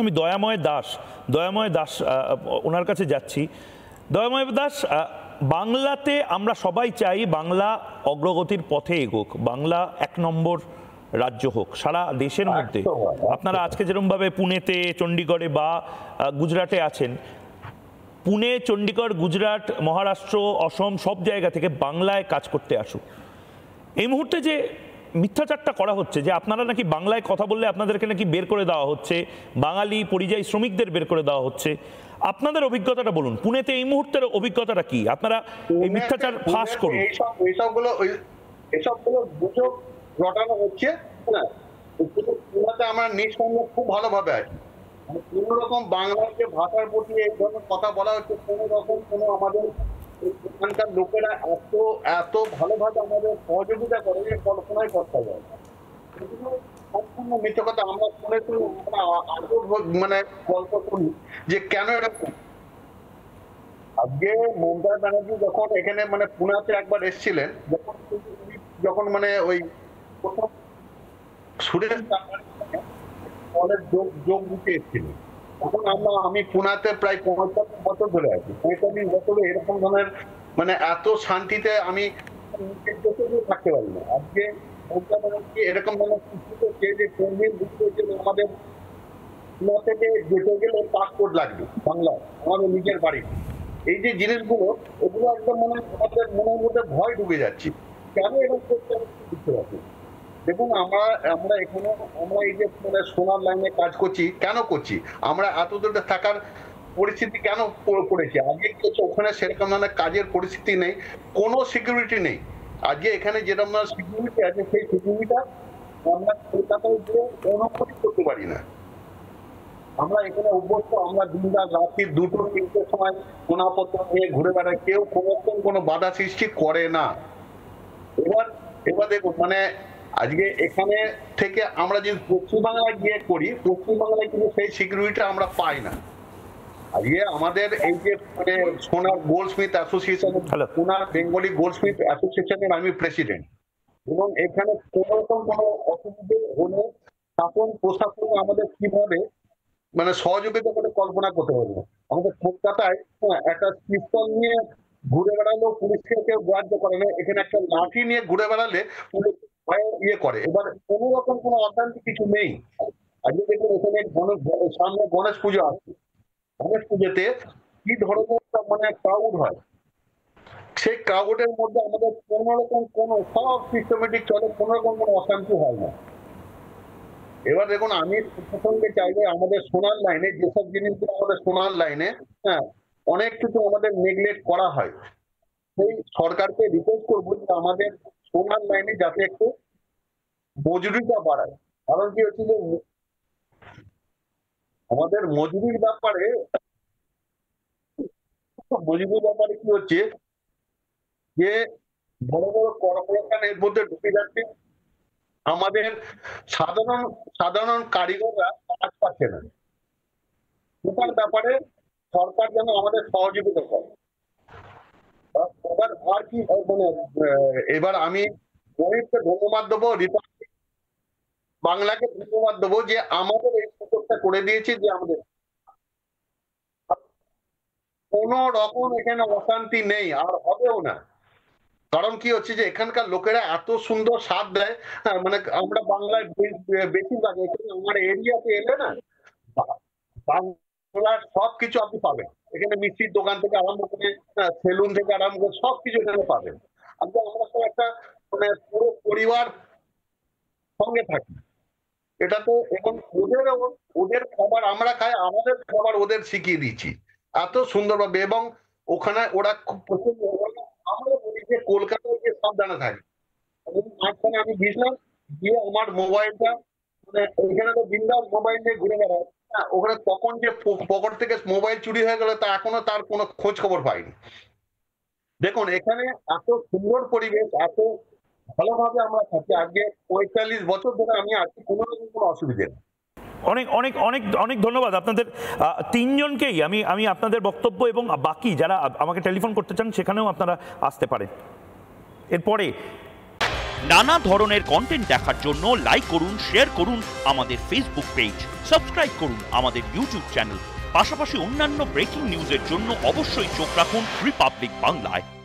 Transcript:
আমি দয়াময় দাস ওনার কাছে যাচ্ছি। দয়াময় দাস, বাংলাতে আমরা সবাই চাই বাংলা অগ্রগতির পথে এগোক, বাংলা এক নম্বর রাজ্য হোক সারা দেশের মধ্যে। আপনারা আজকে যেরকমভাবে পুনেতে, চণ্ডীগড়ে বা গুজরাটে আছেন, পুনে, চণ্ডীগড়, গুজরাট, মহারাষ্ট্র, অসম সব জায়গা থেকে বাংলায় কাজ করতে আসুক। এই মুহূর্তে যে মিথ্যাচারটা করা হচ্ছে যে আপনারা নাকি বাংলায় কথা বললে আপনাদেরকে নাকি বের করে দেওয়া হচ্ছে, বাঙালি পরিযায়ী শ্রমিকদের বের করে দেওয়া হচ্ছে, আপনাদের অভিজ্ঞতাটা বলুন। পুনেতে এই মুহূর্তের অভিজ্ঞতাটা কি? আপনারা এই মিথ্যাচার ফাঁস করুন। এসবগুলো গুজব রটানো হচ্ছে। পুনেতে আমরা নিঃসন্দেহে খুব ভালোভাবে আছি। কোন রকম বাংলার যে ভাষার প্রতি এই ধরনের কথা বলা হচ্ছে, কোন রকম আমাদের এখানকার লোকেরা এত ভালোভাবে আমাদের সহযোগিতা করে যে কল্পনাই করতে যায়। সম্পূর্ণ মিথ্যে কথা। আমরা শুনেছি, মানে গল্প করি যে কেন এরকম। আজকে মমতা ব্যানার্জি যখন এখানে মানে পুনাতে একবার এসেছিলেন, যখন মানে ওই প্রথম সুরেশ যোগ দিতে এসেছিলেন, তখন আমি পুনাতে প্রায় 45 বছর ধরে আছি। 45 বছরে এরকম ধরনের মানে এত শান্তিতে আমি থাকতে পারি না। আজকে মমতা ব্যানার্জি এরকম ধরনের যে আমাদের পুনা থেকে যেতে গেলে পাসপোর্ট লাগবে বাংলা, আমাদের নিজের বাড়ি। এই যে জিনিসগুলো, এগুলো একদম মানে আমাদের মনের মধ্যে ভয় ঢুকে যাচ্ছে। কেন এরকম করতে বুঝতে পারছি। দেখুন, আমরা এখানে আমরা এই যে সোনার লাইনে কাজ করছি, কেন করছি? আমরা এত দূরে থাকার পরিস্থিতি কেন পড়েছি? আগে ওখানে সেরকম ধরনের কাজের পরিস্থিতি নেই, কোনো সিকিউরিটি নেই। আজকে এখানে যেরকম সিকিউরিটি আছে, সেই সিকিউরিটিটা আমরা কলকাতায় গিয়ে অনুভূতি করতে পারি না। আমরা এখানে অভ্যস্ত, আমরা দিনরাত রাত্রি 2-3টের সময় শোনাপত্র নিয়ে ঘুরে বেড়াই, কেউ কোনো বাধা সৃষ্টি করে না। এবার দেখুন, মানে আজকে এখানে থেকে আমরা যদি পশ্চিমবাংলায় গিয়ে করি, পশ্চিমবাংলায় কিন্তু সেই সিকিউরিটি আমরা পাই না। আজকে আমাদের এই যে মানে সোনার গোল্ডস্মিথ অ্যাসোসিয়েশন, সোনার বেঙ্গলি গোল্ডস্মিথ অ্যাসোসিয়েশনের আমি প্রেসিডেন্ট, এবং এখানে কোনো রকম কোনো অসুবিধে হলে শাসন প্রশাসন আমাদের কিভাবে মানে সহযোগিতা করে কল্পনা করতে পারবো। আমাদের কলকাতায় একটা পিস্তল নিয়ে ঘুরে বেড়ালেও পুলিশকে কেউ গ্রাহ্য করে না, এখানে একটা লাঠি নিয়ে ঘুরে বেড়ালে পুলিশ ইয়ে করে। এবার কোন রকম কোনো অশান্তি কিছু নেই। আজকে দেখুন, এখানে সামনে গণেশ পুজো আসছে, গণেশ পুজোতে কি ধরনের মানে ক্রাউড হয়, সেই ক্রাউডের মধ্যে আমাদের কোন রকম সব সিস্টেমেটিক চলে, কোন রকম কোনো অশান্তি হয় না। এবার দেখুন, আমি প্রসঙ্গে চাইবে আমাদের সোনার লাইনে যেসব জিনিসগুলো আমাদের সোনার লাইনে অনেক কিছু আমাদের নেগলেক্ট করা হয়, সেই সরকারকে রিকোয়েস্ট করবো যে আমাদের সোনার লাইনে যাতে একটু মজুরিটা বাড়ায়। কারণ কি হচ্ছে যে আমাদের মজুরির ব্যাপারে কি হচ্ছে যে বড় বড় কর্পোরেশন এর মধ্যে ঢুকে যাচ্ছে, আমাদের সাধারণ কারিগররা কাজ পাচ্ছে না। এটার ব্যাপারে সরকার যেন আমাদের সহযোগিতা করে। এবার আর কি মানে এবার আমি গণিতকে ধন্যবাদ দেবো, বাংলাকে ধন্যবাদ দেবো যে আমাদের এই সুযোগটা করে দিয়েছে, যে আমাদের কোন রকম এখানে অশান্তি নেই আর হবেও না। কারণ কি হচ্ছে যে এখানকার লোকেরা এত সুন্দর স্বাদ দেয়, মানে আমরা বাংলায় বেশিরভাগ এখানে আমার এরিয়াতে এলে না, বাংলার সবকিছু আপনি পাবেন এখানে। মিষ্টির দোকান থেকে আরম্ভ করে সেলুন থেকে আরম্ভ করে সবকিছু এখানে পাবেন। আমরা তো একটা মানে পুরো পরিবার সঙ্গে থাকি। এটা তো এখন ওদের খাবার আমরা খাই, আমাদের খাবার ওদের শিখিয়ে দিচ্ছি এত সুন্দরভাবে। এবং ওখানে ওরা খুব পছন্দ। আমরা বলি যে কলকাতায় গিয়ে সাবধানে থাকে। মাঝখানে আমি গিয়েছিলাম, গিয়ে আমার মোবাইলটা মানে ওইখানে তো বিন্দাস মোবাইল নিয়ে ঘুরে বেড়ায়, ওখানে তখন যে পকেট থেকে মোবাইল চুরি হয়ে গেল তা এখনো তার কোনো খোঁজ খবর পাইনি। দেখুন, এখানে এত সুন্দর পরিবেশ, এত ভালোভাবে আমরা থাকি। আজকে 45 বছর ধরে আমি আছি, কোনো রকম কোনো অসুবিধা নেই। অনেক অনেক অনেক অনেক ধন্যবাদ আপনাদের তিনজনকেই। আমি আপনাদের বক্তব্য এবং বাকি যারা আমাকে টেলিফোন করতে চান সেখানেও আপনারা আসতে পারেন এরপরে। নানা ধরনের কন্টেন্ট দেখার জন্য লাইক করুন, শেয়ার করুন আমাদের ফেসবুক পেজ, সাবস্ক্রাইব করুন আমাদের ইউটিউব চ্যানেল। পাশাপাশি অন্যান্য ব্রেকিং নিউজের জন্য অবশ্যই চোখ রাখুন রিপাবলিক বাংলায়।